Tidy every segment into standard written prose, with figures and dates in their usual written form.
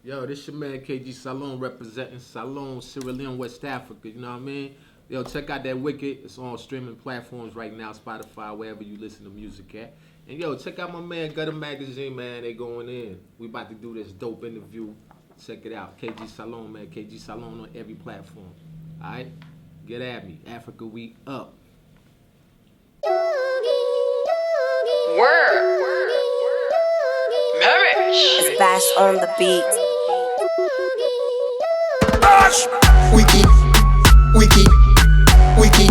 Yo, this your man KG Salon representing Salon, Sierra Leone, West Africa. You know what I mean? Yo, check out that Wicked. It's on streaming platforms right now, Spotify, wherever you listen to music at. And yo, check out my man GUTTA Magazine, man. They going in. We about to do this dope interview. Check it out. KG Salon, man. KG Salon on every platform. All right? Get at me. Africa, we up. Word. Marriage. It's Bash on the beat. Wiki, wiki, wiki,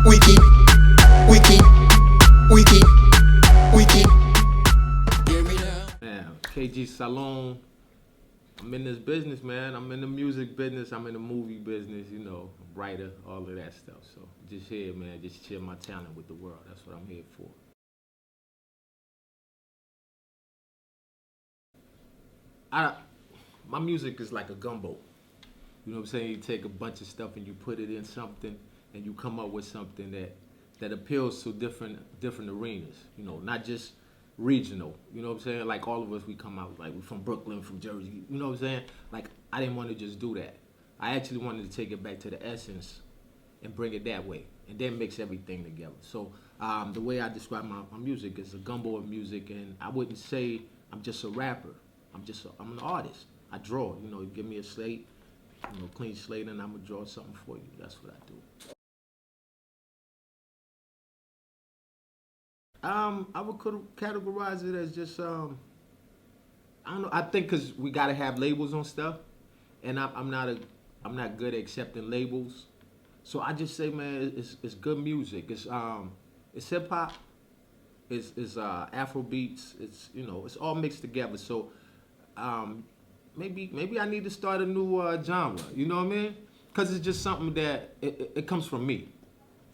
wiki, wiki, wiki, wiki. Man, KG Salon. I'm in this business, man. I'm in the music business. I'm in the movie business, you know, writer, all of that stuff. So just here, man, just share my talent with the world. That's what I'm here for. My music is like a gumbo. You know what I'm saying? You take a bunch of stuff and you put it in something, and you come up with something that appeals to different arenas. You know, not just regional. You know what I'm saying? Like all of us, we come out like we're from Brooklyn, from Jersey. You know what I'm saying? Like I didn't want to just do that. I actually wanted to take it back to the essence and bring it that way, and then mix everything together. So the way I describe my music is a gumbo of music, and I wouldn't say I'm just a rapper. I'm an artist. I draw. You know, you give me a slate, you know, clean slate, and I'm gonna draw something for you. That's what I do. I would categorize it as just I don't know. I think because we gotta have labels on stuff, and I'm not good at accepting labels. So I just say, man, it's good music. It's hip hop. It's Afro beats. It's, you know, it's all mixed together. So maybe I need to start a new genre. You know what I mean? Because it's just something that it comes from me,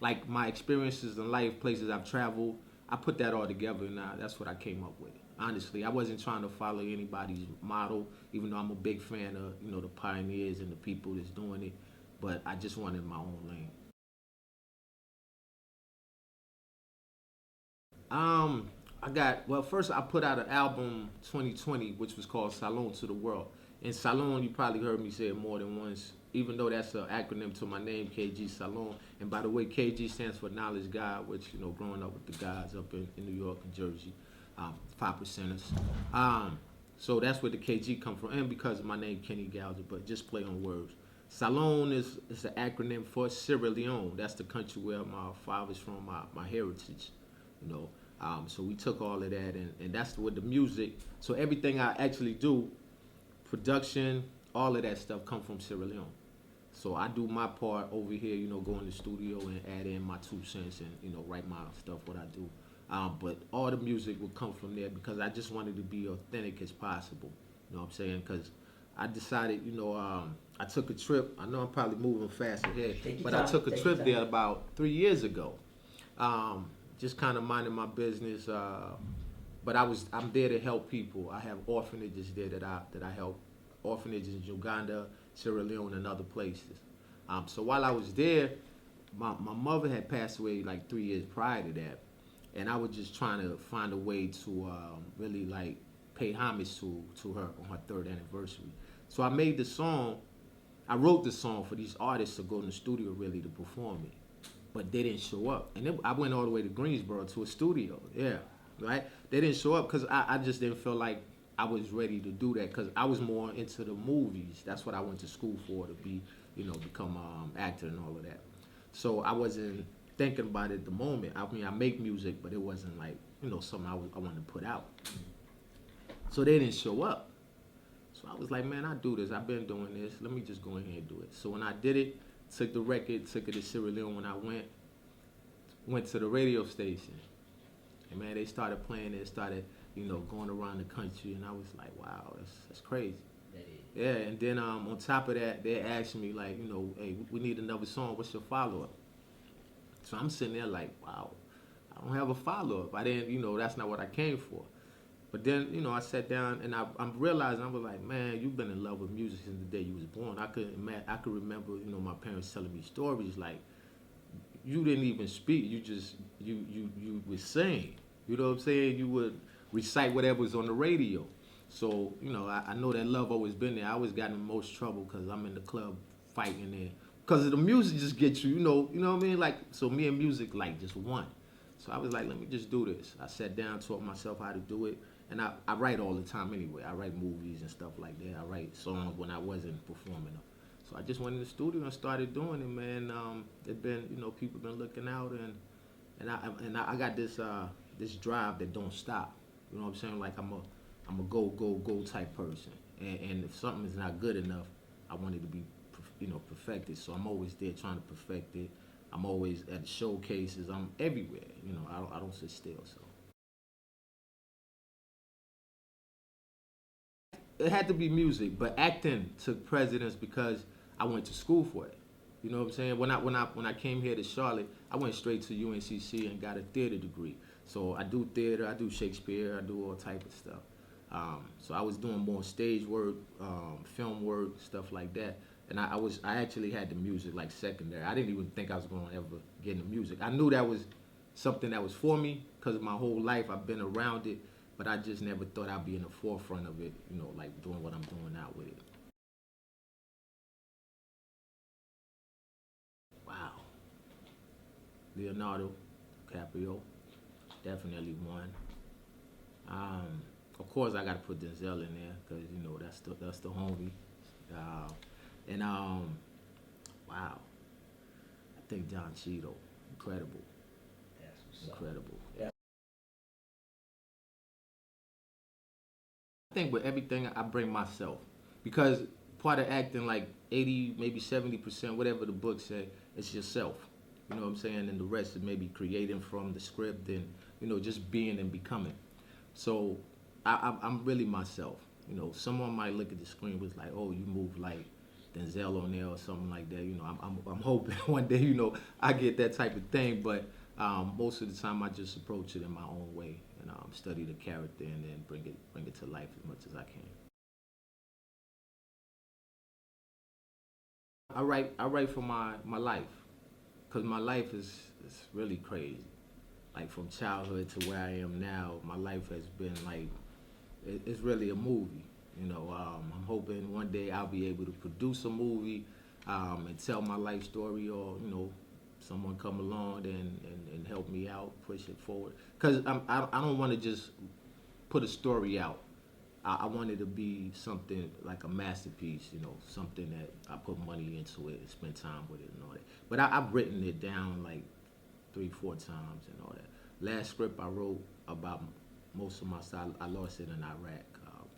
like my experiences in life, places I've traveled. I put that all together, and that's what I came up with. Honestly, I wasn't trying to follow anybody's model, even though I'm a big fan of, you know, the pioneers and the people that's doing it. But I just wanted my own lane. First I put out an album 2020, which was called Salon to the World. And Salon, you probably heard me say it more than once, even though that's an acronym to my name, KG Salon. And by the way, KG stands for Knowledge God, which, you know, growing up with the guys up in New York and Jersey, 5%ers. So that's where the KG come from, and because of my name, Kenny Gouger, but just play on words. Salon is the acronym for Sierra Leone. That's the country where my father's from, my heritage, you know. So we took all of that, and that's with the music. So everything I actually do, production, all of that stuff come from Sierra Leone. So I do my part over here, you know, go in the studio and add in my 2 cents and, you know, write my stuff, what I do. But all the music will come from there because I just wanted to be authentic as possible. You know what I'm saying? Because I decided, you know, I took a trip. I know I'm probably moving fast ahead, but I took a trip there about 3 years ago. Just kind of minding my business, but I'm there to help people. I have orphanages there that I help, orphanages in Uganda, Sierra Leone, and other places. So while I was there, my mother had passed away like 3 years prior to that, and I was just trying to find a way to really like pay homage to her on her 3rd anniversary. So I made the song. I wrote the song for these artists to go in the studio really to perform it. But they didn't show up. And then I went all the way to Greensboro to a studio. Yeah, right? They didn't show up because I just didn't feel like I was ready to do that because I was more into the movies. That's what I went to school for, to be, you know, become an actor and all of that. So I wasn't thinking about it at the moment. I mean, I make music, but it wasn't like, you know, something I wanted to put out. So they didn't show up. So I was like, man, I do this. I've been doing this. Let me just go ahead and do it. So when I did it, took the record, took it to Sierra Leone when I went to the radio station. And man, they started playing it, started, you know, going around the country, and I was like, wow, that's crazy. Yeah, and then on top of that, they asked me like, you know, hey, we need another song, what's your follow-up? So I'm sitting there like, wow, I don't have a follow-up. I didn't, you know, that's not what I came for. But then, you know, I sat down and I'm realizing, I was like, man, you've been in love with music since the day you was born. I could remember, you know, my parents telling me stories like, you didn't even speak, you would sing. You know what I'm saying? You would recite whatever was on the radio. So, you know, I know that love always been there. I always got in the most trouble because I'm in the club fighting there. Because the music just gets you, you know what I mean? Like, so me and music, like, just one. So I was like, let me just do this. I sat down, taught myself how to do it. And I write all the time anyway. I write movies and stuff like that. I write songs when I wasn't performing them. So I just went in the studio and started doing it, man. It been, you know, people been looking out, and I got this drive that don't stop. You know what I'm saying? Like I'm a go type person, and if something is not good enough, I want it to be, you know, perfected. So I'm always there trying to perfect it. I'm always at showcases. I'm everywhere. You know, I don't sit still. So it had to be music, but acting took precedence because I went to school for it. You know what I'm saying? When I came here to Charlotte, I went straight to UNCC and got a theater degree. So I do theater, I do Shakespeare, I do all type of stuff. So I was doing more stage work, film work, stuff like that. And I actually had the music like secondary. I didn't even think I was going to ever get into music. I knew that was something that was for me because my whole life I've been around it, but I just never thought I'd be in the forefront of it, you know, like doing what I'm doing now with it. Wow. Leonardo DiCaprio, definitely one. Of course, I got to put Denzel in there because you know that's the homie. Uh, and wow, I think John Cheadle, incredible, incredible. I think with everything I bring myself because part of acting like 80, maybe 70%, whatever the book said, it's yourself. You know what I'm saying? And the rest is maybe creating from the script and, you know, just being and becoming. So I'm really myself. You know, someone might look at the screen and was like, oh, you move like Denzel on there or something like that. You know, I'm hoping one day, you know, I get that type of thing. But most of the time I just approach it in my own way and study the character and then bring it to life as much as I can. I write for my life because my life is really crazy. Like from childhood to where I am now, my life has been like it's really a movie. You know, I'm hoping one day I'll be able to produce a movie and tell my life story, or you know, someone come along and help me out, push it forward. Because I don't want to just put a story out. I want it to be something like a masterpiece, you know, something that I put money into it and spend time with it and all that. But I've written it down like 3, 4 times and all that. Last script I wrote about most of my style, I lost it in Iraq,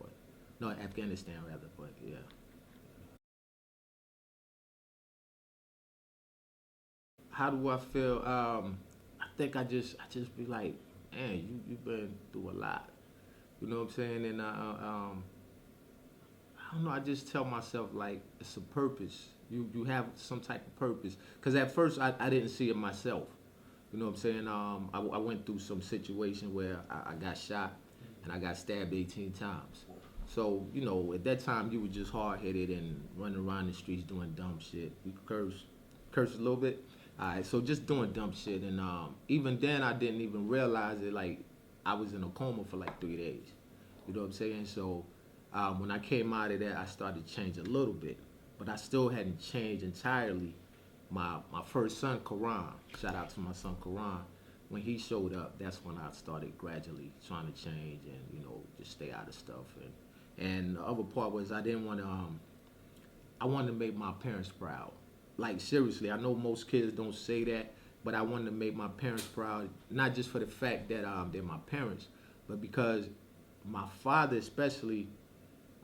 but no, Afghanistan rather. But yeah, how do I feel? I think I just be like, man, you've been through a lot. You know what I'm saying? And I don't know. I just tell myself like it's a purpose. You have some type of purpose. Cause at first I didn't see it myself. You know what I'm saying? I went through some situation where I got shot and I got stabbed 18 times. So you know, at that time you were just hard headed and running around the streets doing dumb shit. We curse a little bit. Alright, so just doing dumb shit, and even then I didn't even realize it. Like I was in a coma for like 3 days. You know what I'm saying? So when I came out of that, I started to change a little bit, but I still hadn't changed entirely. My first son, Karan, shout out to my son Karan. When he showed up, that's when I started gradually trying to change and you know just stay out of stuff. And the other part was I didn't want to. I wanted to make my parents proud. Like seriously, I know most kids don't say that, but I wanted to make my parents proud, not just for the fact that they're my parents, but because my father especially,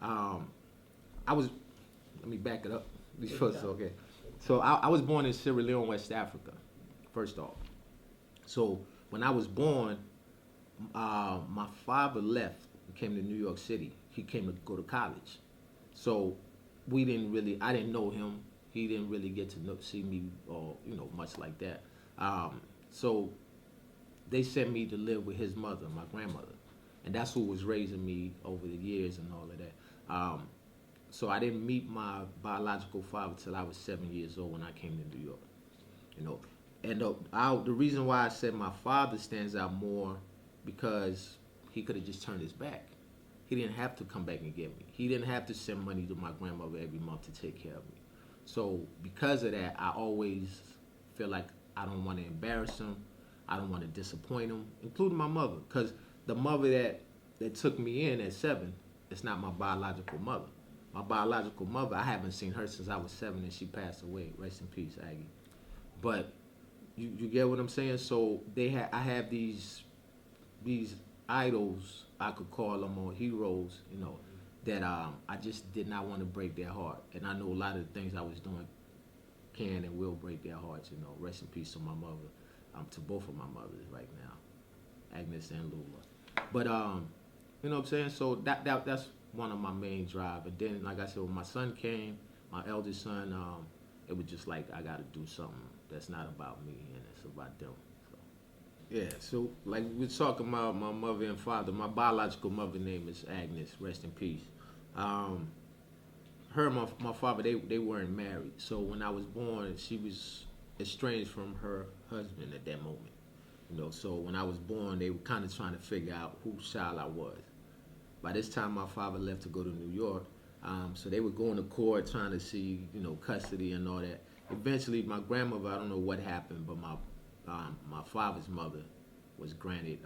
I was. Let me back it up. Okay. So I was born in Sierra Leone, West Africa. First off, so when I was born, my father left and came to New York City. He came to go to college. So we didn't really, I didn't know him. He didn't really get to see me or, you know, much like that. So they sent me to live with his mother, my grandmother. And that's who was raising me over the years and all of that. So I didn't meet my biological father till I was 7 years old when I came to New York. You know, and the reason why I said my father stands out more because he could have just turned his back. he didn't have to come back and get me. He didn't have to send money to my grandmother every month to take care of me. So because of that, I always feel like I don't want to embarrass him. I don't want to disappoint him, including my mother. Because the mother that took me in at 7, it's not my biological mother. My biological mother, I haven't seen her since I was 7 and she passed away. Rest in peace, Aggie. But you get what I'm saying? So I have these idols, I could call them, or heroes, that I just did not want to break their heart. And I know a lot of the things I was doing can and will break their hearts. Rest in peace to my mother, to both of my mothers right now, Agnes and Lula. But you know what I'm saying? So that's one of my main drive. And then, like I said, when my son came, my eldest son, it was just like I got to do something that's not about me and it's about them. Yeah, so like we're talking about my mother and father. My biological mother name is Agnes, rest in peace. Her and my father, they weren't married. So when I was born, she was estranged from her husband at that moment. So when I was born, they were kind of trying to figure out whose child I was. By this time, my father left to go to New York. So they were going to court trying to see, custody and all that. Eventually, my grandmother, I don't know what happened, but my father's mother was granted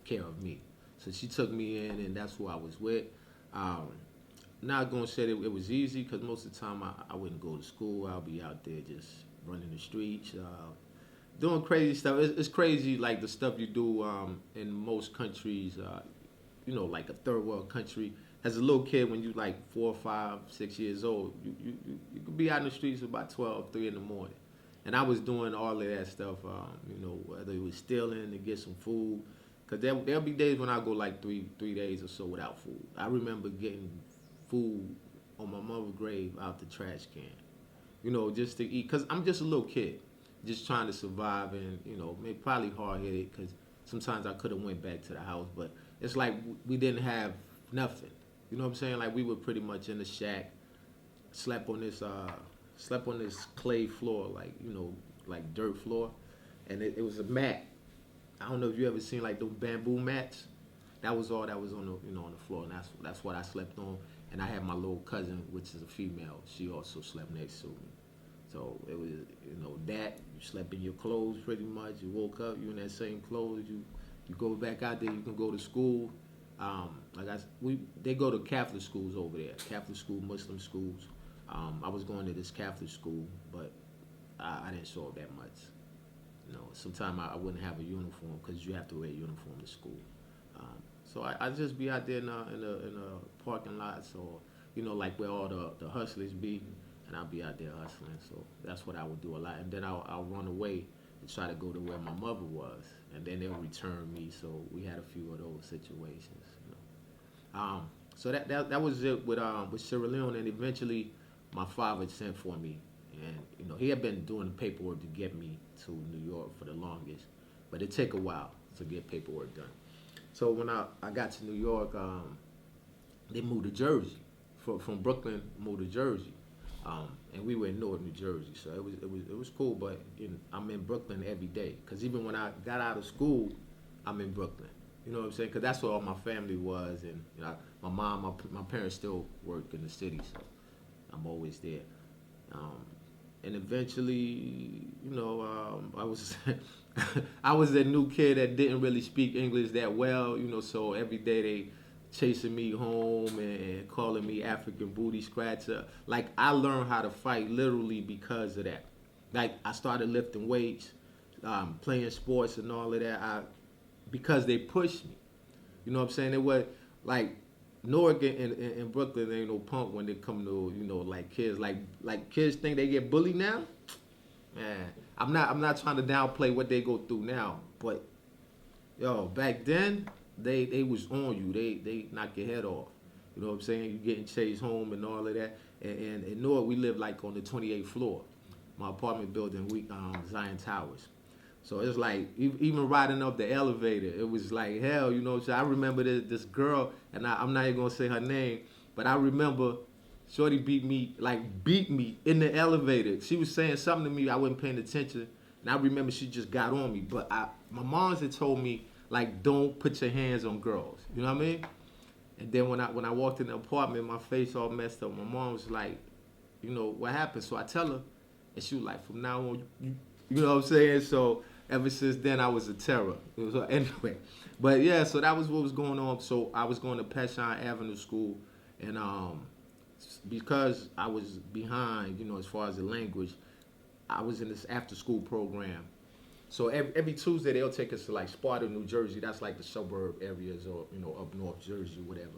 care of me. So she took me in, and that's who I was with. Not going to say that it was easy, because most of the time I wouldn't go to school. I'll be out there just running the streets, doing crazy stuff. It's crazy, like the stuff you do in most countries, like a third world country. As a little kid, when you like 4, 5, 6 years old, you could be out in the streets about 12, 3 in the morning. And I was doing all of that stuff, whether it was stealing to get some food. Because there'll be days when I go like three days or so without food. I remember getting food on my mother's grave out the trash can, just to eat. Because I'm just a little kid, just trying to survive and, maybe probably hard-headed because sometimes I could have went back to the house. But it's like we didn't have nothing. You know what I'm saying? Like we were pretty much in the shack, slept on this clay floor, like dirt floor, and it was a mat. I don't know if you ever seen like those bamboo mats. That was all that was on the on the floor, and that's what I slept on. And I had my little cousin, which is a female. She also slept next to me. So it was that you slept in your clothes pretty much. You woke up, you in that same clothes. You go back out there. You can go to school. They go to Catholic schools over there. Catholic school, Muslim schools. I was going to this Catholic school, but I didn't show up that much. Sometimes I wouldn't have a uniform because you have to wear a uniform to school. So I just be out there in the parking lots or, like where all the hustlers be, and I'll be out there hustling. So that's what I would do a lot. And then I'll run away and try to go to where my mother was, and then they'll return me. So we had a few of those situations. So that was it with Sierra Leone, and eventually my father sent for me, and he had been doing the paperwork to get me to New York for the longest, but it took a while to get paperwork done. So when I got to New York, they moved to Jersey, from Brooklyn moved to Jersey, and we were in Newark, New Jersey. So it was cool, but I'm in Brooklyn every day, because even when I got out of school, I'm in Brooklyn. You know what I'm saying? Because that's where all my family was, and my mom, my parents still work in the city, so I'm always there. And eventually, I was I was that new kid that didn't really speak English that well, so every day they chasing me home and calling me African booty scratcher. Like, I learned how to fight literally because of that. Like, I started lifting weights, playing sports and all of that, because they pushed me. You know what I'm saying? It was like Newark and Brooklyn ain't no punk when they come to, like kids. Like kids think they get bullied now. Man, I'm not trying to downplay what they go through now, but back then they was on you. They knock your head off. You know what I'm saying? You getting chased home and all of that. And in Newark, we lived like on the 28th floor. My apartment building, Zion Towers. So it's like, even riding up the elevator, it was like hell, So I remember this girl, and I'm not even going to say her name, but I remember Shorty beat me in the elevator. She was saying something to me, I wasn't paying attention, and I remember she just got on me. But my moms had told me, like, don't put your hands on girls. You know what I mean? And then when I walked in the apartment, my face all messed up. My mom was like, you know, what happened? So I tell her, and she was like, from now on, you know what I'm saying? So ever since then, I was a terror. It was anyway, but yeah, so that was what was going on. So I was going to Passion Avenue School, and because I was behind, you know, as far as the language, I was in this after school program. So every Tuesday they'll take us to like Sparta, New Jersey. That's like the suburb areas, or you know, up north Jersey, whatever.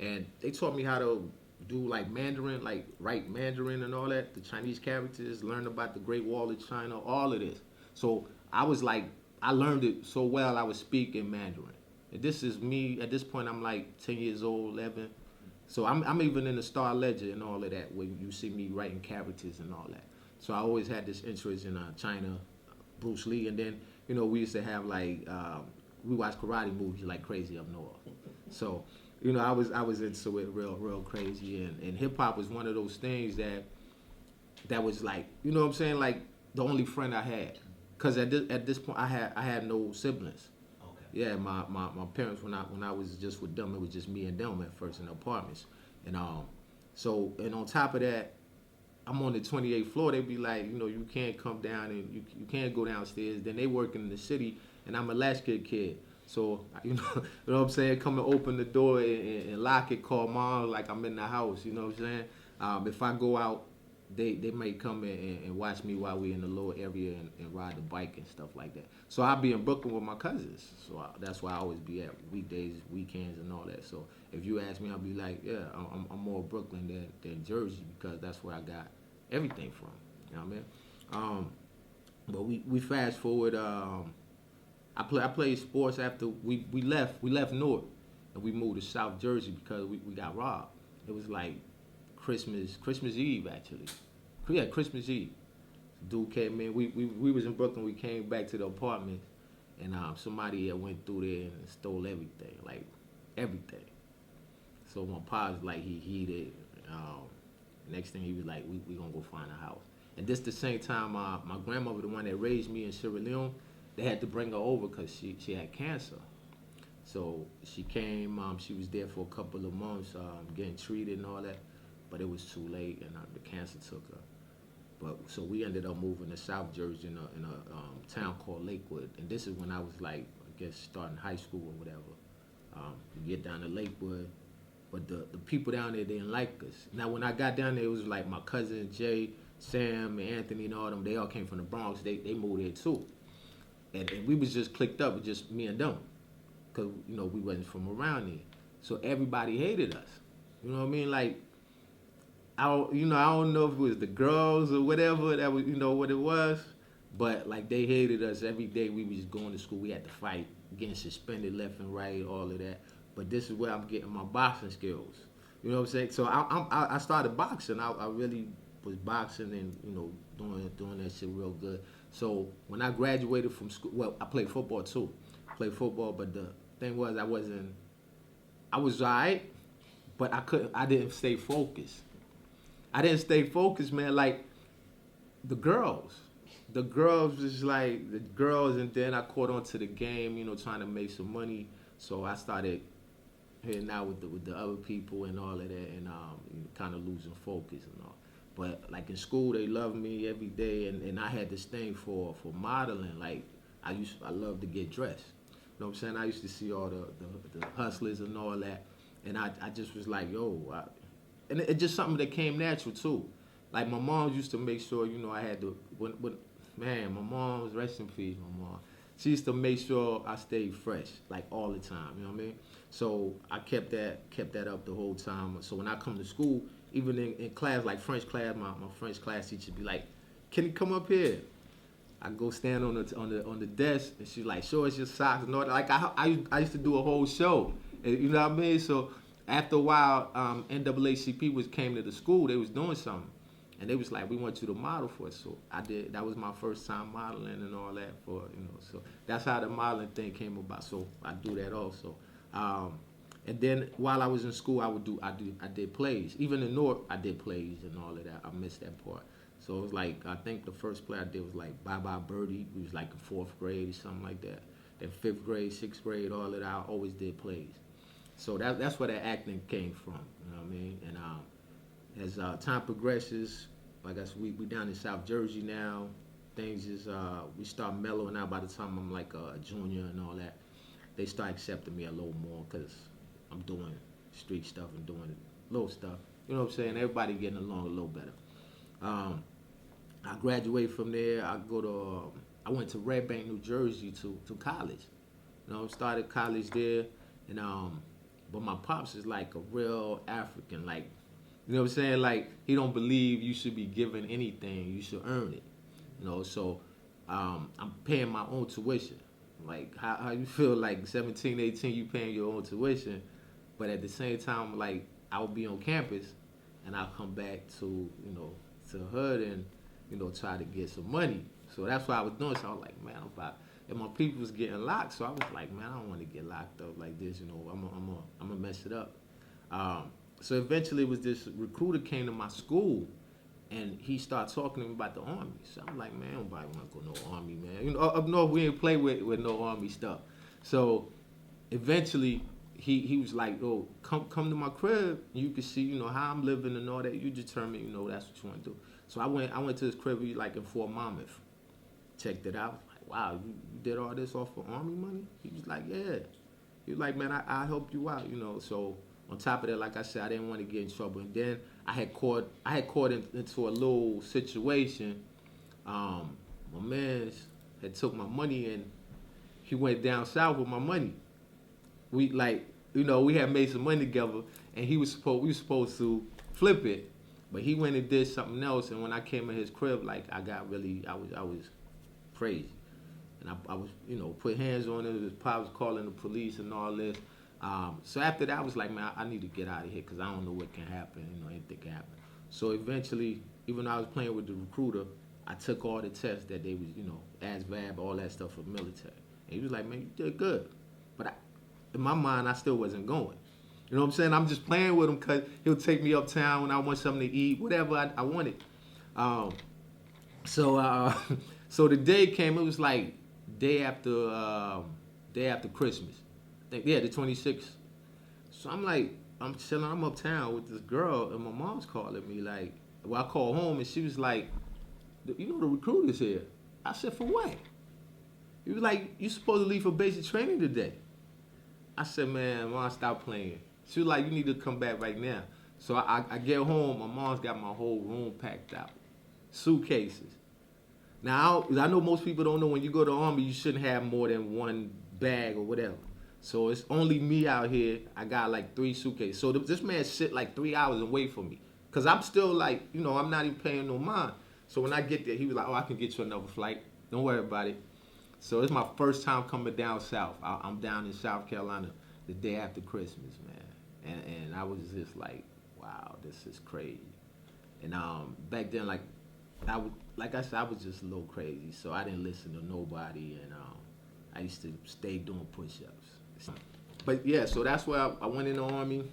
And they taught me how to do like Mandarin, like write Mandarin and all that, the Chinese characters, learn about the Great Wall of China, all of this. So I was like, I learned it so well I would speak in Mandarin. And this is me, at this point I'm like 10 years old, 11. So I'm even in the Star Ledger and all of that, where you see me writing characters and all that. So I always had this interest in China, Bruce Lee, and then, you know, we used to have like, we watched karate movies like crazy up north. So, you know, I was into it real crazy, and hip hop was one of those things that was like, you know what I'm saying, like the only friend I had, cause at this point I had no siblings. Okay. Yeah, my parents, when I was just with them, it was just me and them at first in the apartments, and so, and on top of that, I'm on the 28th floor. They be like, you know, you can't come down and you can't go downstairs. Then they working in the city, and I'm a latchkey kid. So, you know what I'm saying? Come and open the door and lock it, call mom like I'm in the house, you know what I'm saying? If I go out, they may come and watch me while we in the lower area and ride the bike and stuff like that. So I'll be in Brooklyn with my cousins. So that's why I always be at weekdays, weekends, and all that. So if you ask me, I'll be like, yeah, I'm more Brooklyn than Jersey, because that's where I got everything from. You know what I mean? But we fast forward. I played sports after we left North, and we moved to South Jersey because we got robbed. It was like Christmas Eve, actually. Yeah, Christmas Eve. Dude came in. We was in Brooklyn. We came back to the apartment, and somebody went through there and stole everything, like everything. So my pops, like, he heated. Next thing he was like, we gonna go find a house. And this the same time my grandmother, the one that raised me in Sierra Leone, they had to bring her over because she had cancer. So she came. She was there for a couple of months, getting treated and all that. But it was too late, and the cancer took her. But so we ended up moving to South Jersey in a town called Lakewood. And this is when I was like, I guess, starting high school or whatever. We get down to Lakewood, but the people down there didn't like us. Now when I got down there, it was like my cousin Jay, Sam, and Anthony, and all them. They all came from the Bronx. They moved there too. And we was just clicked up with just me and them, because, you know, we wasn't from around there. So everybody hated us. You know what I mean? Like, I don't know if it was the girls or whatever that was, you know, what it was, but like they hated us every day. We was going to school. We had to fight, getting suspended left and right, all of that. But this is where I'm getting my boxing skills. You know what I'm saying? So I started boxing. I really was boxing and, you know, doing that shit real good. So when I graduated from school, well, I played football too. Played football, but the thing was I was alright, but I didn't stay focused. I didn't stay focused, man. Like the girls was like the girls, and then I caught on to the game, you know, trying to make some money. So I started heading out with the other people and all of that, and kind of losing focus and all. But like in school, they loved me every day, and I had this thing for modeling. Like I loved to get dressed. You know what I'm saying? I used to see all the hustlers and all that, and I just was like, yo, and it's just something that came natural too. Like my mom used to make sure, you know, I had to. Man, my mom was, rest in peace, my mom. She used to make sure I stayed fresh, like all the time. You know what I mean? So I kept that up the whole time. So when I come to school, even in class, like French class, my French class teacher be like, "Can you come up here?" I go stand on the desk, and she's like, "Show us your socks and all that." Like I used to do a whole show, and, you know what I mean? So after a while, NAACP came to the school. They was doing something, and they was like, "We want you to model for us." So I did. That was my first time modeling and all that for, you know. So that's how the modeling thing came about. So I do that also. And then while I was in school, I did plays. Even in North, I did plays and all of that. I missed that part. So it was like, I think the first play I did was like Bye Bye Birdie. We was like in 4th grade or something like that. Then 5th grade, 6th grade, all of that. I always did plays. So that's where that acting came from. You know what I mean? And as time progresses, like I said, we down in South Jersey now. Things is we start mellowing out. By the time I'm like a junior and all that, they start accepting me a little more because I'm doing street stuff and doing little stuff. You know what I'm saying? Everybody getting along a little better. I graduated from there. I went to Red Bank, New Jersey to college. You know, started college there, and but my pops is like a real African, like, you know what I'm saying? Like, he don't believe you should be given anything. You should earn it. You know, so I'm paying my own tuition. Like, how you feel like 17, 18, you paying your own tuition, but at the same time, like, I'll be on campus, and I'll come back to, you know, to the hood and, you know, try to get some money. So that's what I was doing. So I was like, man, and my people was getting locked. So I was like, man, I don't want to get locked up like this. You know, I'm gonna mess it up. So eventually, it was this recruiter came to my school, and he started talking to me about the Army. So I'm like, man, nobody want to go no Army, man. You know, up north we ain't play with no Army stuff. So eventually, he was like, oh, come to my crib. You can see, you know, how I'm living and all that. You determine, you know, that's what you want to do. So I went to his crib, like in Fort Monmouth. Checked it out. Like, wow, you did all this off of Army money? He was like, yeah. He was like, man, I helped you out, you know. So on top of that, like I said, I didn't want to get in trouble. And then I had caught into a little situation. My man had took my money and he went down south with my money. We like, you know, we had made some money together, and we were supposed to flip it, but he went and did something else. And when I came in his crib, like, I was crazy, and I was, you know, put hands on him. His pop was calling the police and all this. So after that, I was like, man, I need to get out of here because I don't know what can happen. You know, anything can happen. So eventually, even though I was playing with the recruiter, I took all the tests that they was, you know, ASVAB, all that stuff for military. And he was like, man, you did good. But in my mind, I still wasn't going. You know what I'm saying? I'm just playing with him because he'll take me uptown when I want something to eat, whatever I wanted. So the day came. It was like day after Christmas. I think, yeah, the 26th. So I'm chilling. I'm uptown with this girl, and my mom's calling me. Like, well, I called home, and she was like, you know, the recruiter's here. I said, for what? He was like, you supposed to leave for basic training today. I said, man, Mom, stop playing. She was like, you need to come back right now. So I get home. My mom's got my whole room packed out. Suitcases. Now, I know most people don't know when you go to the Army, you shouldn't have more than one bag or whatever. So it's only me out here. I got like 3 suitcases. So this man sit like 3 hours and wait for me. Because I'm still like, you know, I'm not even paying no mind. So when I get there, he was like, oh, I can get you another flight. Don't worry about it. So it's my first time coming down south. I'm down in South Carolina the day after Christmas, man. And I was just like, wow, this is crazy. And back then, like I said, I was just a little crazy. So I didn't listen to nobody. And I used to stay doing push-ups. But yeah, so that's where I went in the Army.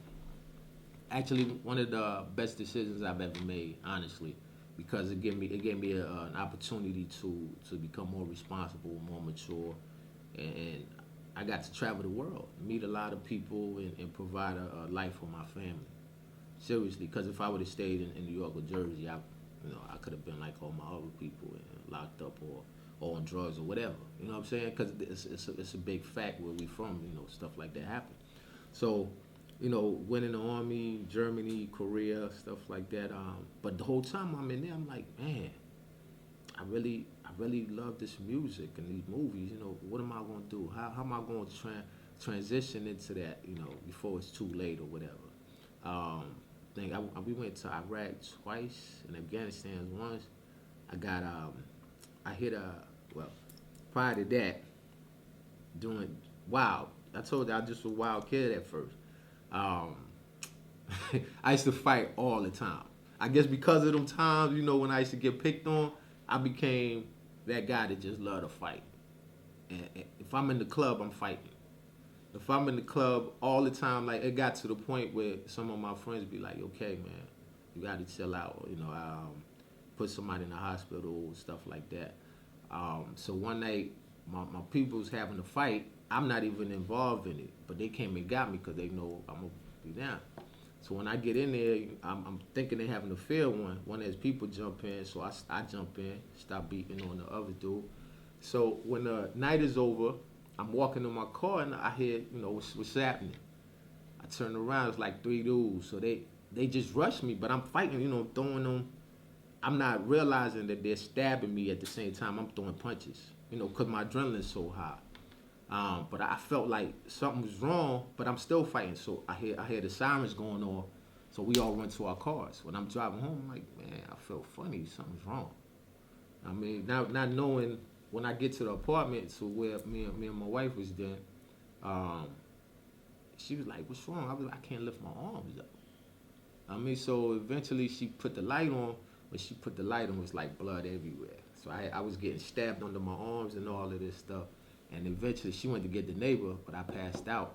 Actually, one of the best decisions I've ever made, honestly, because it gave me an opportunity to become more responsible, more mature, and I got to travel the world, meet a lot of people, and provide a life for my family. Seriously, because if I would have stayed in New York or Jersey, I could have been like all my other people, and locked up or on drugs or whatever. You know what I'm saying? Because it's a big fact where we from. You know, stuff like that happen. So, you know, went in the Army, Germany, Korea, stuff like that. But the whole time I'm in there, I'm like, man, I really love this music and these movies. You know, what am I going to do? How am I going to transition into that, you know, before it's too late or whatever? We went to Iraq twice and Afghanistan once. Prior to that, I told you I was just a wild kid at first. I used to fight all the time. I guess because of them times, you know, when I used to get picked on, I became that guy that just loved to fight. And if I'm in the club, I'm fighting. If I'm in the club all the time, like, it got to the point where some of my friends be like, okay, man, you got to chill out. You know, put somebody in the hospital, stuff like that. So one night, my people was having a fight, I'm not even involved in it, but they came and got me because they know I'm gonna be down. So when I get in there, I'm thinking they having a fair one. One of his people jump in, so I jump in, stop beating on the other dude. So when the night is over, I'm walking in my car and I hear, what's happening. I turn around, it's like three dudes. So they just rush me, but I'm fighting, throwing them. I'm not realizing that they're stabbing me at the same time I'm throwing punches, because my adrenaline's so high. But I felt like something was wrong, but I'm still fighting. So I hear the sirens going off. So we all run to our cars. When I'm driving home, I'm like, man, I felt funny. Something's wrong. I mean, not knowing when I get to the apartment, to where me and my wife was then, she was like, what's wrong? I was like, I can't lift my arms up. I mean, so eventually she put the light on. When she put the light on, it was like blood everywhere. So I was getting stabbed under my arms and all of this stuff. And eventually she went to get the neighbor, but I passed out.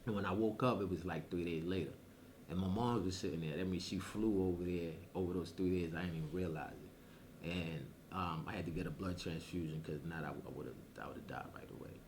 And when I woke up, it was like 3 days later. And my mom was sitting there. That means she flew over there over those 3 days. I didn't even realize it. And I had to get a blood transfusion because not I would have died right away.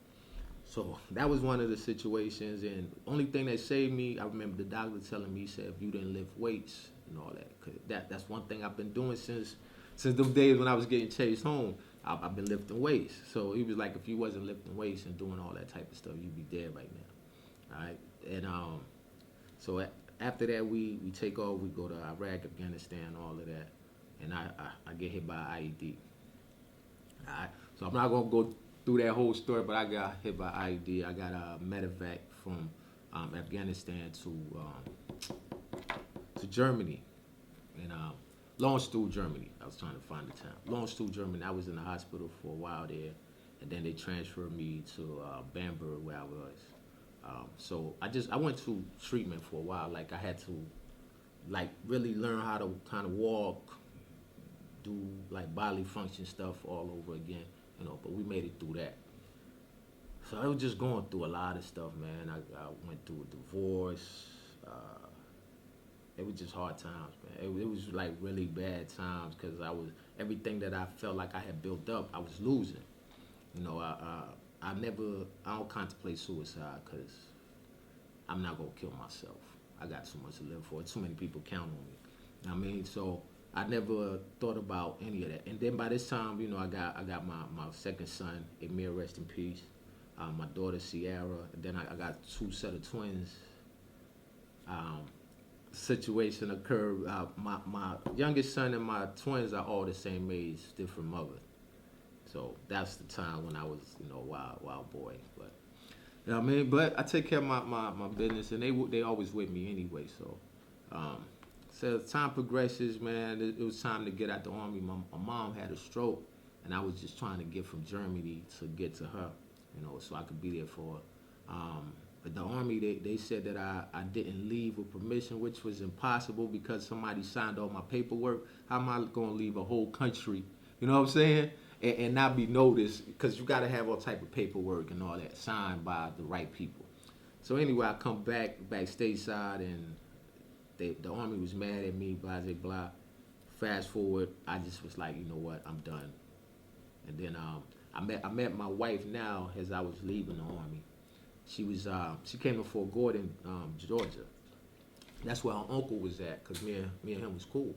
So that was one of the situations. And the only thing that saved me, I remember the doctor telling me, he said, if you didn't lift weights and all that, cause that's one thing I've been doing since those days when I was getting chased home. I've been lifting weights. So he was like, if you wasn't lifting weights and doing all that type of stuff, you'd be dead right now. All right. And so after that, we take off. We go to Iraq, Afghanistan, all of that. And I get hit by IED. All right. So I'm not going to go through that whole story, but I got hit by IED. I got a medevac from Afghanistan to Germany. And Landstuhl, Germany. I was trying to find the town. Landstuhl, Germany. I was in the hospital for a while there, and then they transferred me to Bamberg, where I was. So I went to treatment for a while. Like I had to, really learn how to kind of walk, do bodily function stuff all over again. But we made it through that. So I was just going through a lot of stuff, man. I went through a divorce. It was just hard times, man. It was really bad times because everything that I felt like I had built up, I was losing. I don't contemplate suicide because I'm not gonna kill myself. I got too much to live for. Too many people count on me. So I never thought about any of that. And then by this time, I got my second son, Emir, rest in peace. My daughter Sierra, and then I got two set of twins. Situation occurred. My youngest son and my twins are all the same age, different mother. So that's the time when I was, wild boy. But but I take care of my business, and they always with me anyway. So so as time progresses, man, it was time to get out the army. My mom had a stroke, and I was just trying to get from Germany to get to her, so I could be there for her. But the Army, they said that I didn't leave with permission, which was impossible because somebody signed all my paperwork. How am I going to leave a whole country, you know what I'm saying, and not be noticed? Because you got to have all type of paperwork and all that signed by the right people. So anyway, I come back stateside, and the Army was mad at me, blah, blah, blah. Fast forward, I just was like, you know what, I'm done. And then I met my wife now as I was leaving the Army. She came to Fort Gordon, Georgia. That's where her uncle was at, cause me and him was cool.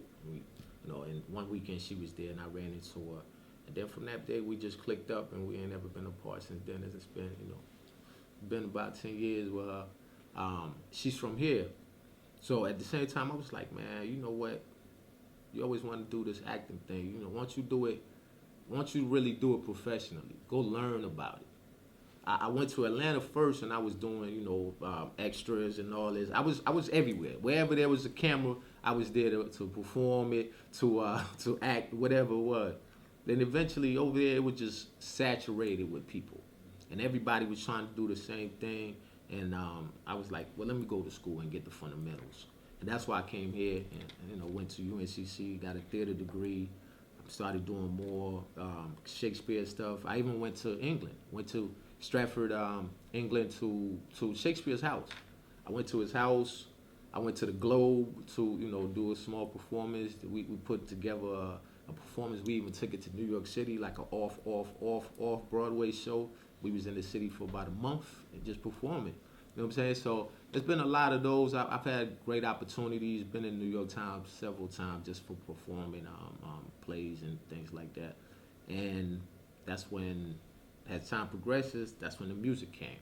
And one weekend she was there, and I ran into her. And then from that day we just clicked up, and we ain't ever been apart since then. It's been about 10 years with her. She's from here, so at the same time I was like, man, you know what? You always want to do this acting thing. Once you really do it professionally, go learn about it. I went to Atlanta first, and I was doing, extras and all this. I was everywhere. Wherever there was a camera, I was there to perform it, to act, whatever it was. Then eventually over there, it was just saturated with people, and everybody was trying to do the same thing. And I was like, well, let me go to school and get the fundamentals. And that's why I came here and went to UNCC, got a theater degree, started doing more Shakespeare stuff. I even went to England, went to Stratford, England, to Shakespeare's house. I went to his house. I went to the Globe to do a small performance. We put together a performance. We even took it to New York City, like an off Broadway show. We was in the city for about a month and just performing. You know what I'm saying? So there's been a lot of those. I've had great opportunities. Been in New York Times several times just for performing plays and things like that. And that's when, as time progresses, that's when the music came.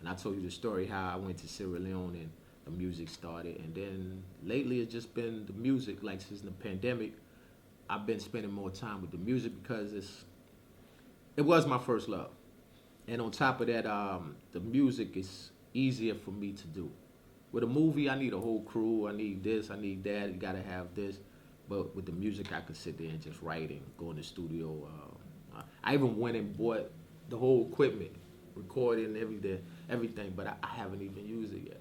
And I told you the story how I went to Sierra Leone and the music started. And then lately it's just been the music. Like since the pandemic, I've been spending more time with the music because it was my first love. And on top of that, the music is easier for me to do. With a movie, I need a whole crew. I need this, I need that. You gotta have this. But with the music, I could sit there and just write and go in the studio. I even went and bought the whole equipment, recording everything, but I haven't even used it yet.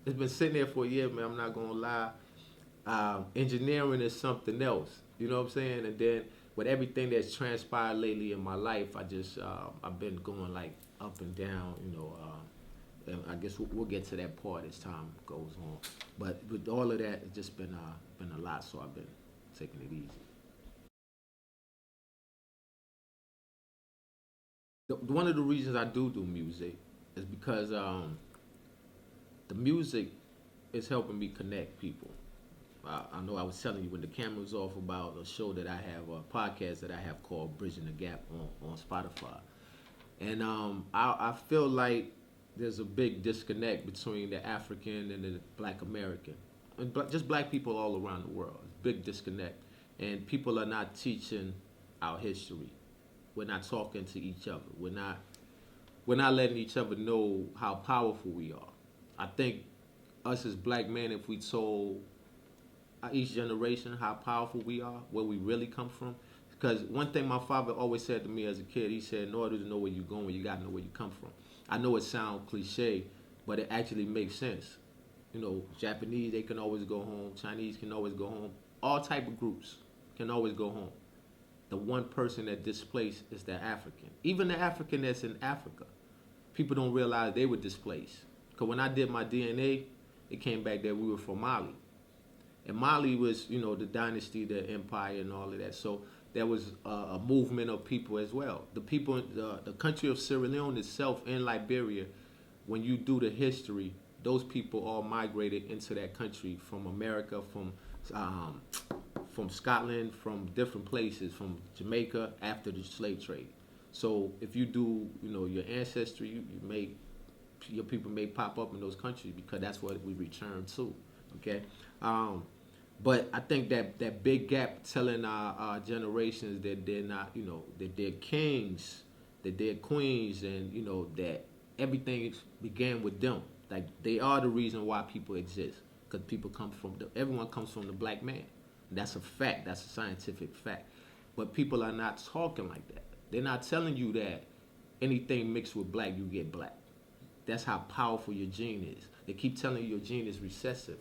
It's been sitting there for a year, man. I'm not gonna lie. Engineering is something else. You know what I'm saying? And then with everything that's transpired lately in my life, I've been going like up and down. And I guess we'll get to that part as time goes on. But with all of that, it's just been a lot. So I've been taking it easy. One of the reasons I do music is because the music is helping me connect people. I know I was telling you when the camera was off about a show that I have, a podcast that I have called Bridging the Gap on Spotify. And I feel like there's a big disconnect between the African and the Black American, and just Black people all around the world. Big disconnect, and people are not teaching our history. We're not talking to each other. We're not letting each other know how powerful we are. I think us as Black men, if we told each generation how powerful we are, where we really come from. Because one thing my father always said to me as a kid, he said, in order to know where you're going, you got to know where you come from. I know it sounds cliche, but it actually makes sense. Japanese, they can always go home. Chinese can always go home. All type of groups can always go home. The one person that displaced is the African. Even the African that's in Africa, people don't realize they were displaced. Because when I did my DNA, it came back that we were from Mali. And Mali was, the dynasty, the empire, and all of that. So there was a movement of people as well. The people, the country of Sierra Leone itself and Liberia, when you do the history, those people all migrated into that country from America, from Scotland, from different places, from Jamaica after the slave trade. So if you do, your ancestry, your people may pop up in those countries because that's what we return to. Okay. But I think that big gap telling our generations that they're not, that they're kings, that they're queens, and, that everything began with them. Like, they are the reason why people exist. Because everyone comes from the Black man. That's a fact. That's a scientific fact. But people are not talking like that. They're not telling you that anything mixed with Black, you get Black. That's how powerful your gene is. They keep telling you your gene is recessive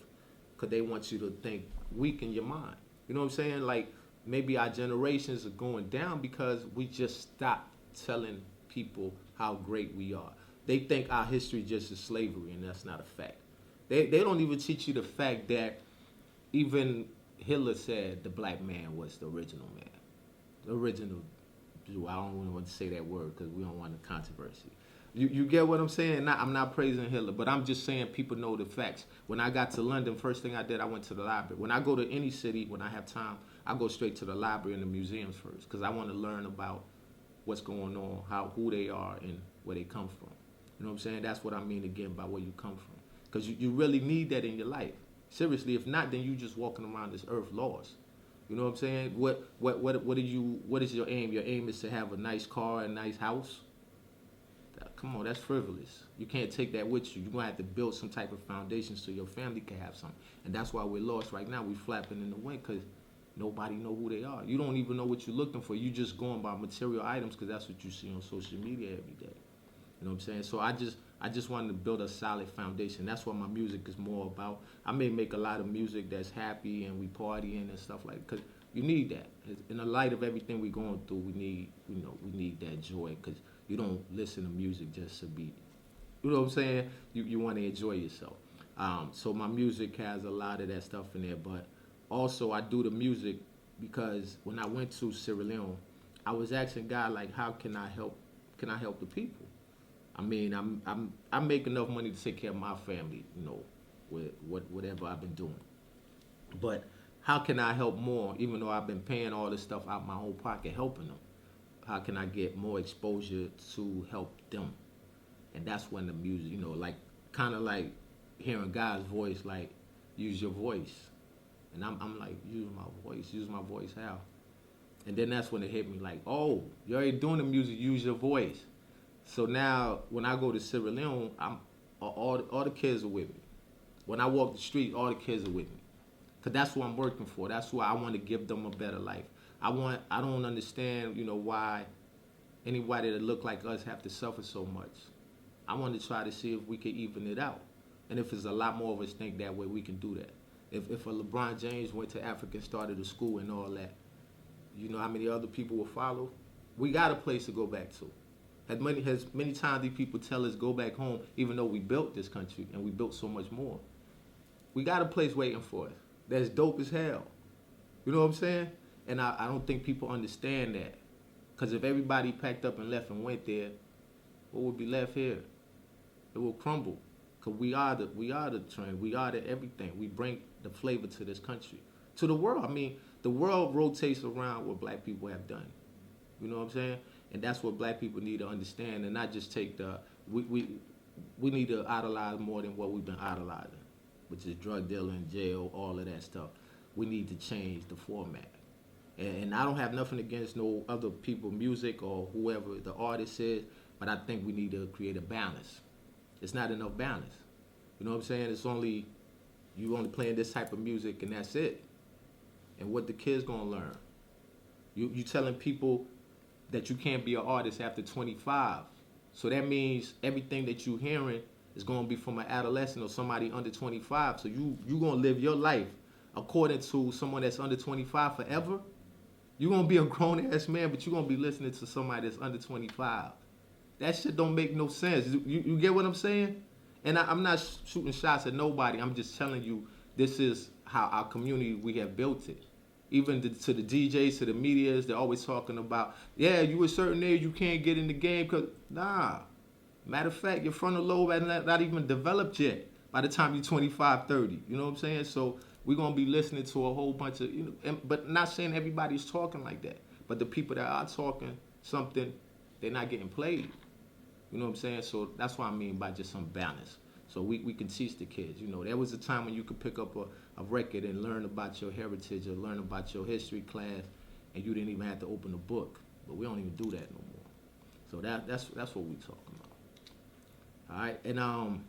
because they want you to think weak in your mind. You know what I'm saying? Like, maybe our generations are going down because we just stopped telling people how great we are. They think our history just is slavery, and that's not a fact. They don't even teach you the fact that even Hitler said the Black man was the original man. The original Jew. I don't really want to say that word because we don't want a controversy. You get what I'm saying? I'm not praising Hitler, but I'm just saying people know the facts. When I got to London, first thing I did, I went to the library. When I go to any city, when I have time, I go straight to the library and the museums first because I want to learn about what's going on, who they are, and where they come from. You know what I'm saying? That's what I mean again by where you come from. Because you really need that in your life. Seriously, if not, then you just walking around this earth lost. You know what I'm saying? What is your aim? Your aim is to have a nice car, a nice house. Come on, that's frivolous. You can't take that with you. You're going to have to build some type of foundation so your family can have something. And that's why we're lost right now. We're flapping in the wind because nobody know who they are. You don't even know what you're looking for. You're just going by material items because that's what you see on social media every day. You know what I'm saying? So I just wanted to build a solid foundation. That's what my music is more about. I may make a lot of music that's happy and we partying and stuff like that because you need that. In the light of everything we're going through, we need that joy because you don't listen to music just to be, you know what I'm saying? You want to enjoy yourself. So my music has a lot of that stuff in there, but also I do the music because when I went to Sierra Leone, I was asking God, like, how can I help the people? I mean, I make enough money to take care of my family, with whatever I've been doing. But how can I help more, even though I've been paying all this stuff out my own pocket, helping them? How can I get more exposure to help them? And that's when the music, like kind of like hearing God's voice, like use your voice. And I'm like, use my voice how? And then that's when it hit me like, oh, you're already doing the music, use your voice. So now when I go to Sierra Leone, all the kids are with me. When I walk the street, all the kids are with me. Because that's what I'm working for. That's why I want to give them a better life. I don't understand, why anybody that look like us have to suffer so much. I want to try to see if we can even it out. And if there's a lot more of us think that way, we can do that. If a LeBron James went to Africa and started a school and all that, you know how many other people will follow? We got a place to go back to. As many times these people tell us go back home, even though we built this country and we built so much more. We got a place waiting for us that's dope as hell. You know what I'm saying? And I don't think people understand that. Because if everybody packed up and left and went there, what would be left here? It will crumble. Because we are the trend. We are the everything. We bring the flavor to this country. To the world. I mean, the world rotates around what black people have done. You know what I'm saying? And that's what black people need to understand and not just take we need to idolize more than what we've been idolizing, which is drug dealing, jail, all of that stuff. We need to change the format. And I don't have nothing against no other people, music or whoever the artist is, but I think we need to create a balance. It's not enough balance. You know what I'm saying? You only playing this type of music and that's it. And what the kids gonna learn? You telling people that you can't be an artist after 25. So that means everything that you hearing is gonna be from an adolescent or somebody under 25. So you gonna live your life according to someone that's under 25 forever. You gonna be a grown ass man, but you gonna be listening to somebody that's under 25. That shit don't make no sense. You get what I'm saying? And I'm not shooting shots at nobody. I'm just telling you this is how our community, we have built it. Even to the DJs, to the medias, they're always talking about, yeah, you a certain age, you can't get in the game. Cause nah. Matter of fact, your frontal lobe has not even developed yet by the time you're 25, 30. You know what I'm saying? So we're going to be listening to a whole bunch of, but not saying everybody's talking like that. But the people that are talking something, they're not getting played. You know what I'm saying? So that's what I mean by just some balance. So we can teach the kids. There was a time when you could pick up a record and learn about your heritage or learn about your history class, and you didn't even have to open a book. But we don't even do that no more. So that's what we talking about. All right, and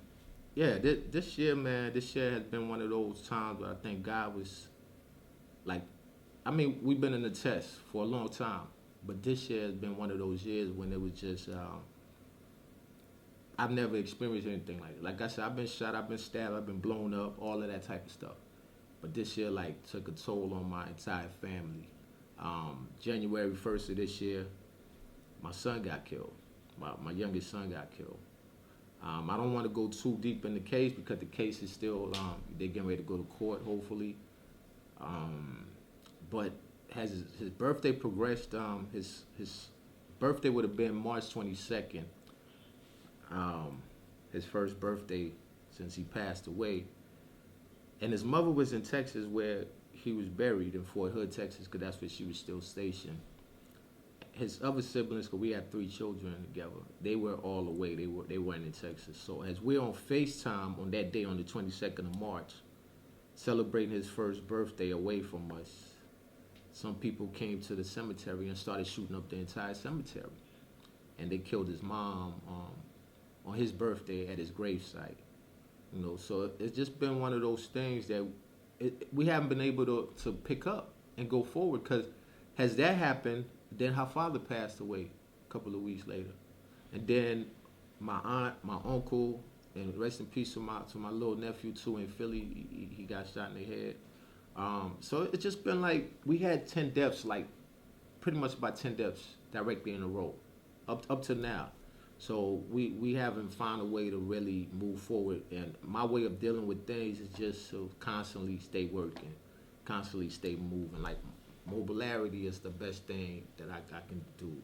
yeah, this year, man, this year has been one of those times where I think God was like, I mean, we've been in the test for a long time, but this year has been one of those years when it was just. I've never experienced anything like it. Like I said, I've been shot, I've been stabbed, I've been blown up, all of that type of stuff. But this year, took a toll on my entire family. January 1st of this year, my son got killed. My youngest son got killed. I don't want to go too deep in the case because the case is still, they're getting ready to go to court, hopefully. But has his birthday progressed? His birthday would have been March 22nd. His first birthday since he passed away. And his mother was in Texas where he was buried in Fort Hood, Texas, because that's where she was still stationed. His other siblings, because we had 3 children together, they were all away. They weren't in Texas. So as we're on FaceTime on that day, on the 22nd of March, celebrating his first birthday away from us, some people came to the cemetery and started shooting up the entire cemetery. And they killed his mom on his birthday at his gravesite. So it's just been one of those things that we haven't been able to pick up and go forward, because has that happened, then her father passed away a couple of weeks later. And then my aunt, my uncle, and rest in peace to my little nephew too in Philly, he got shot in the head. So it's just been like, we had 10 deaths, pretty much about 10 deaths directly in a row, up to now. So we haven't found a way to really move forward. And my way of dealing with things is just to constantly stay working, constantly stay moving. Mobility is the best thing that I can do,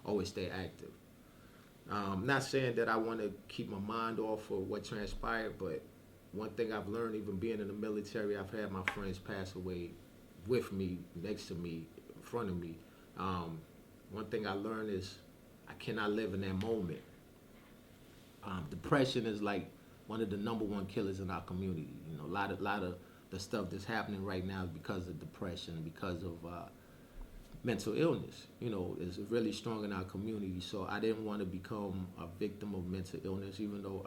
always stay active. Not saying that I want to keep my mind off of what transpired, but one thing I've learned, even being in the military, I've had my friends pass away with me, next to me, in front of me. One thing I learned is I cannot live in that moment. Depression is like one of the number one killers in our community. You know, a lot of the stuff that's happening right now is because of depression, because of mental illness. You know, is really strong in our community. So I didn't want to become a victim of mental illness, even though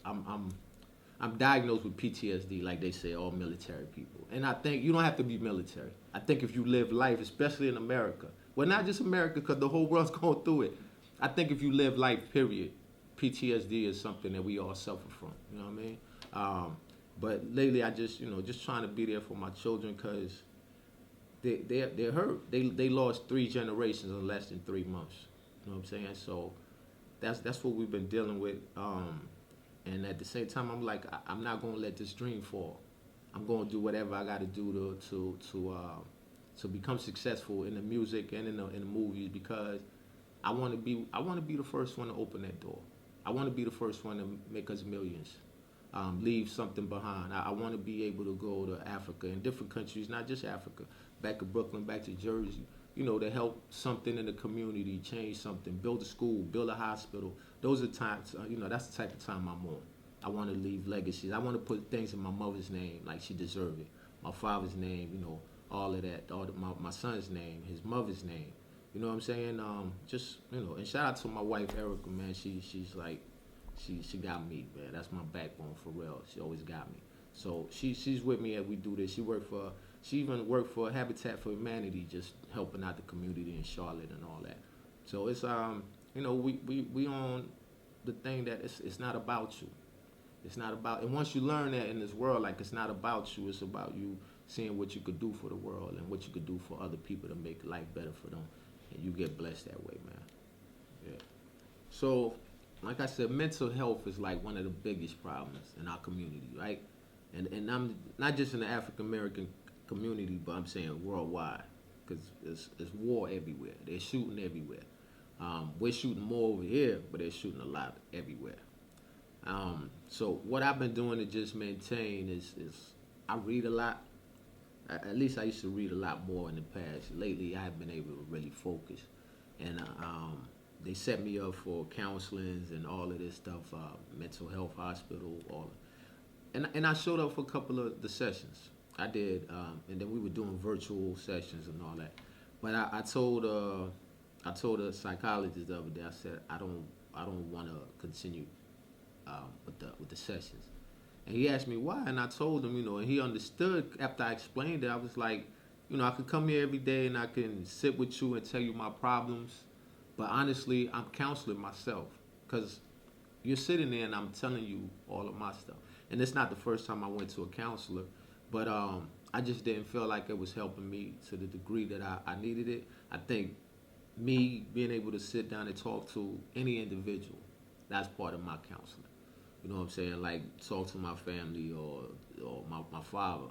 I'm diagnosed with PTSD, like they say, all military people. And I think you don't have to be military. I think if you live life, especially in America, well, not just America, because the whole world's going through it. I think if you live life, period, PTSD is something that we all suffer from. You know what I mean? But lately, I just, just trying to be there for my children because they're hurt. They lost 3 generations in less than 3 months. You know what I'm saying? So that's what we've been dealing with. And at the same time, I'm like, I'm not gonna let this dream fall. I'm gonna do whatever I got to do to become successful in the music and in the movies because I want to be the first one to open that door. I want to be the first one to make us millions, leave something behind. I want to be able to go to Africa and different countries, not just Africa, back to Brooklyn, back to Jersey, to help something in the community, change something, build a school, build a hospital. Those are times, that's the type of time I'm on. I want to leave legacies. I want to put things in my mother's name like she deserved it. My father's name, all of that. My son's name, his mother's name. You know what I'm saying? And shout out to my wife, Erica, man. She's like, she got me, man. That's my backbone for real. She always got me. So she's with me as we do this. She even worked for Habitat for Humanity, just helping out the community in Charlotte and all that. So it's we on the thing that it's not about you. It's not about, and once you learn that in this world, like it's not about you, it's about you seeing what you could do for the world and what you could do for other people to make life better for them, and you get blessed that way, man. Yeah. So, like I said, mental health is like one of the biggest problems in our community, right? And I'm not just in the African American community, but I'm saying worldwide, because there's war everywhere. They're shooting everywhere. We're shooting more over here, but they're shooting a lot everywhere. So what I've been doing to just maintain is I read a lot. At least I used to read a lot more in the past. Lately, I have been able to really focus. And they set me up for counselings and all of this stuff, mental health hospital, all. And I showed up for a couple of the sessions. I did, and then we were doing virtual sessions and all that. But I told a psychologist the other day, I said, I don't want to continue with the sessions. And he asked me why, and I told him, and he understood after I explained it. I was like, I could come here every day and I can sit with you and tell you my problems, but honestly, I'm counseling myself because you're sitting there and I'm telling you all of my stuff. And it's not the first time I went to a counselor, but I just didn't feel like it was helping me to the degree that I needed it. I think me being able to sit down and talk to any individual, that's part of my counseling. You know what I'm saying? Like talk to my family or my father.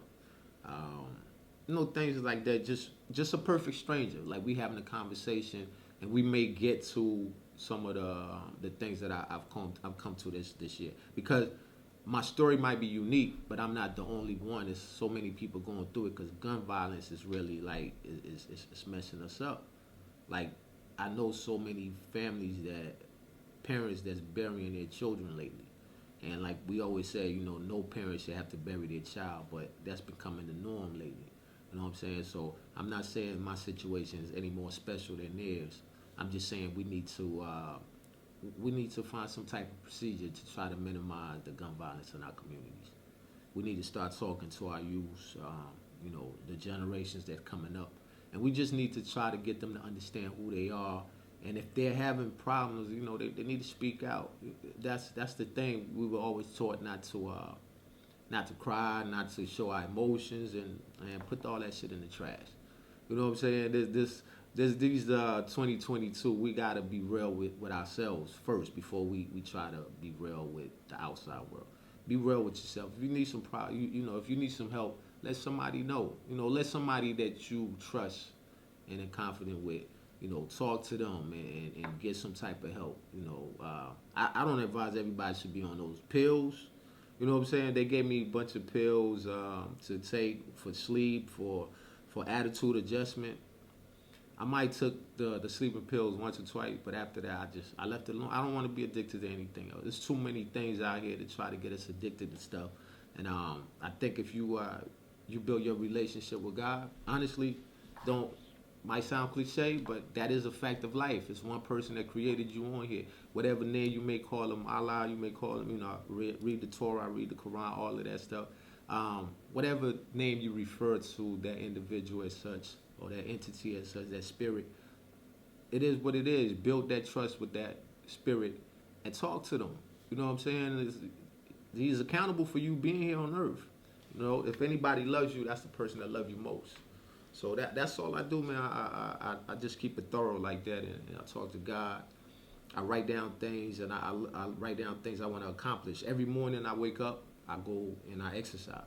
Things like that. Just a perfect stranger. Like we having a conversation, and we may get to some of the things that I've come to this year, because my story might be unique, but I'm not the only one. There's so many people going through it because gun violence is really like it's messing us up. Like I know so many parents that's burying their children lately. And like we always say, no parent should have to bury their child, but that's becoming the norm lately. You know what I'm saying? So I'm not saying my situation is any more special than theirs. I'm just saying we need to find some type of procedure to try to minimize the gun violence in our communities. We need to start talking to our youth, the generations that are coming up. And we just need to try to get them to understand who they are. And if they're having problems, they need to speak out. That's the thing. We were always taught not to cry, not to show our emotions, and put all that shit in the trash. You know what I'm saying? These 2022. We gotta be real with ourselves first before we try to be real with the outside world. Be real with yourself. If you need some if you need some help, let somebody know. Let somebody that you trust and are confident with talk to them and get some type of help. I don't advise everybody should be on those pills. You know what I'm saying? They gave me a bunch of pills to take for sleep, for attitude adjustment. I might took the sleeping pills once or twice, but after that, I left it alone. I don't want to be addicted to anything else. There's too many things out here to try to get us addicted to stuff. And I think if you build your relationship with God, honestly, might sound cliche, but that is a fact of life. It's one person that created you on here. Whatever name you may call him, Allah, you may call him, read the Torah, read the Quran, all of that stuff. Whatever name you refer to that individual as such, or that entity as such, that spirit, it is what it is. Build that trust with that spirit and talk to them. You know what I'm saying? He's accountable for you being here on earth. If anybody loves you, that's the person that loves you most. So that's all I do, man. I just keep it thorough like that, and I talk to God. I write down things, and I write down things I want to accomplish. Every morning I wake up, I go and I exercise.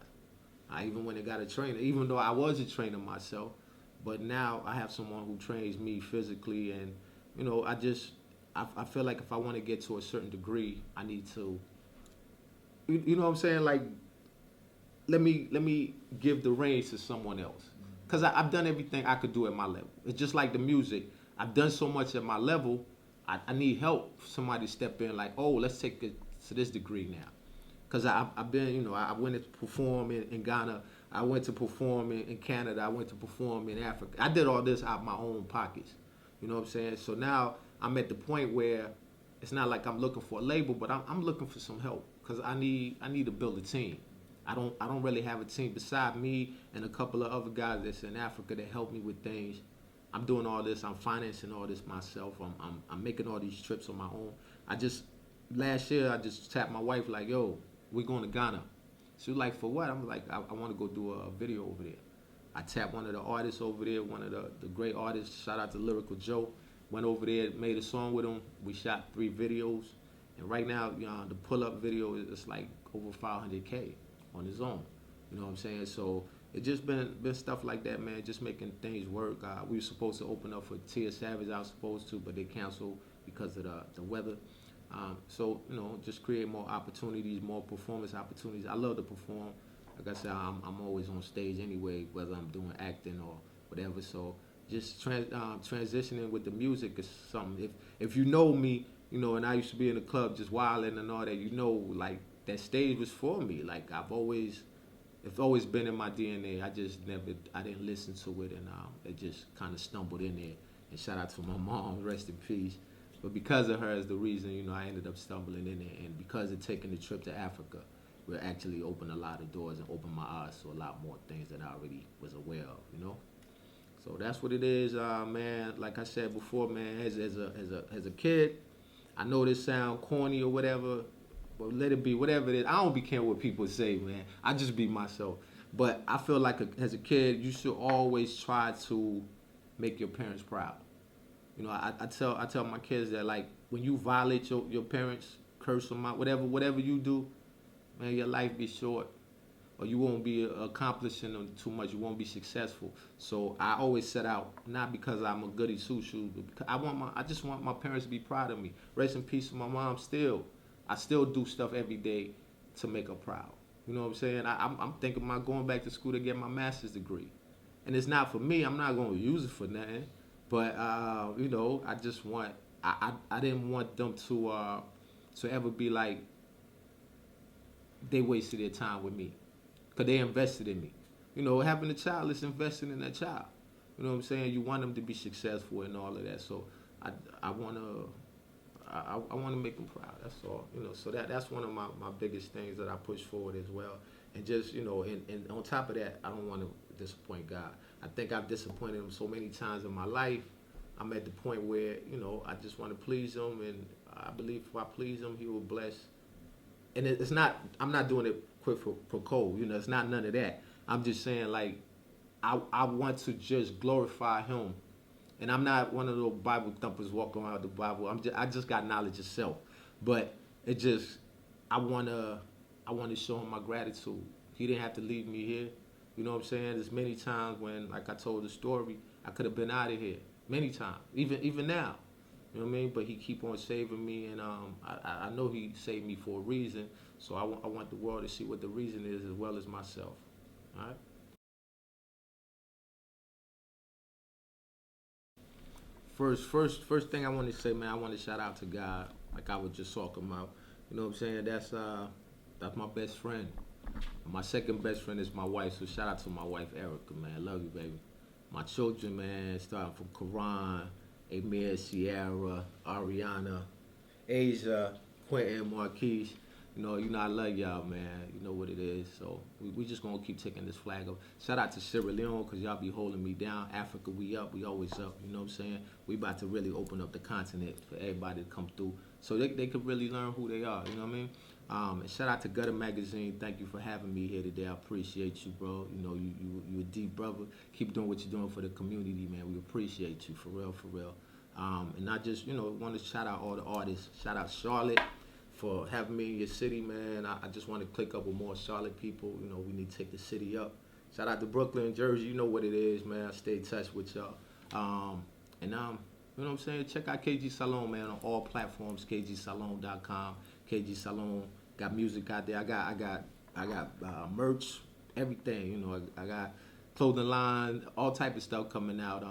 I even went and got a trainer, even though I was a trainer myself. But now I have someone who trains me physically, and I feel like if I want to get to a certain degree, I need to. You know what I'm saying? Like, let me give the reins to someone else. Because I've done everything I could do at my level. It's just like the music. I've done so much at my level. I need help. Somebody step in like, oh, let's take it to this degree now. Because I've been, I went to perform in Ghana. I went to perform in Canada. I went to perform in Africa. I did all this out of my own pockets. You know what I'm saying? So now I'm at the point where it's not like I'm looking for a label, but I'm looking for some help. Because I need to build a team. I don't really have a team beside me and a couple of other guys that's in Africa that help me with things. I'm doing all this. I'm financing all this myself. I'm making all these trips on my own. Last year I just tapped my wife like, yo, we're going to Ghana. She was like, for what? I'm like, I want to go do a video over there. I tapped one of the artists over there, one of the great artists. Shout out to Lyrical Joe. Went over there, made a song with him. We shot 3 videos, and right now, the pull-up video is like over 500K. On his own, you know what I'm saying? So it just been stuff like that, man. Just making things work. We were supposed to open up for Tia Savage. I was supposed to, but they canceled because of the weather. So just create more opportunities, more performance opportunities. I love to perform. Like I said, I'm always on stage anyway, whether I'm doing acting or whatever. So just transitioning with the music is something. If you know me, and I used to be in the club just wilding and all that, like. That stage was for me. Like it's always been in my DNA. I didn't listen to it, and it just kind of stumbled in there. And shout out to my mom, rest in peace. But because of her is the reason, I ended up stumbling in there. And because of taking the trip to Africa, we actually opened a lot of doors and opened my eyes to a lot more things that I already was aware of, So that's what it is, man. Like I said before, man, as a kid, I know this sound corny or whatever, but let it be whatever it is. I don't be caring what people say, man. I just be myself. But I feel like as a kid, you should always try to make your parents proud. I tell my kids that, like, when you violate your parents, curse them out, whatever you do, man, your life be short, or you won't be accomplishing them too much. You won't be successful. So I always set out, not because I'm a goody two shoes, but because I just want my parents to be proud of me. Rest in peace to my mom. I still do stuff every day to make her proud. You know what I'm saying? I'm thinking about going back to school to get my master's degree. And it's not for me. I'm not going to use it for nothing. But, I just want, I didn't want them to ever be like, they wasted their time with me. Because they invested in me. Having a child is investing in that child. You know what I'm saying? You want them to be successful and all of that. So I want to make them proud. That's all. So that's one of my biggest things that I push forward as well. And just, and on top of that, I don't want to disappoint God. I think I've disappointed him so many times in my life. I'm at the point where, I just want to please him, and I believe if I please him, he will bless. And it's not, I'm not doing it quick for cold. It's not none of that. I'm just saying, like, I want to just glorify him. And I'm not one of those Bible thumpers walking around with the Bible. I just got knowledge of self. But I want to show him my gratitude. He didn't have to leave me here. You know what I'm saying? There's many times when, like I told the story, I could have been out of here many times, even now. You know what I mean? But he keep on saving me, and I know he saved me for a reason. So I want the world to see what the reason is as well as myself. All right? First thing I want to say, man, I want to shout out to God, like I was just talking about. You know what I'm saying? That's my best friend. My second best friend is my wife, so shout out to my wife, Erica, man. I love you, baby. My children, man, starting from Karan, Amir, Sierra, Ariana, Asia, Quentin, Marquise. You know, I love y'all, man. You know what it is. So we just gonna keep taking this flag up. Shout out to Sierra Leone, cause y'all be holding me down. Africa, we up. We always up. You know what I'm saying? We about to really open up the continent for everybody to come through, so they could really learn who they are. You know what I mean? And shout out to GUTTA Magazine. Thank you for having me here today. I appreciate you, bro. You know, you a deep brother. Keep doing what you're doing for the community, man. We appreciate you, for real, for real. And I just, want to shout out all the artists. Shout out Charlotte for having me in your city, man. I just want to click up with more Charlotte people. You know, we need to take the city up. Shout out to Brooklyn, Jersey. You know what it is, man. I stay in touch with y'all. You know what I'm saying? Check out KG Salon, man, on all platforms. KGSalon.com. KG Salon. Got music out there. I got merch, everything. You know, I got clothing line, all type of stuff coming out.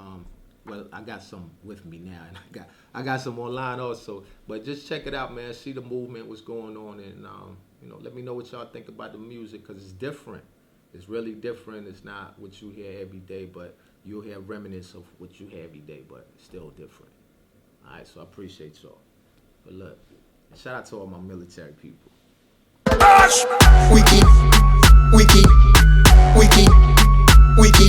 Well, I got some with me now, and I got some online also. But just check it out, man. See the movement, what's going on, and let me know what y'all think about the music, because it's different. It's really different. It's not what you hear every day, but you'll hear remnants of what you hear every day, but it's still different. All right, so I appreciate y'all. But look, shout out to all my military people. Wiki, wiki, wiki, wiki.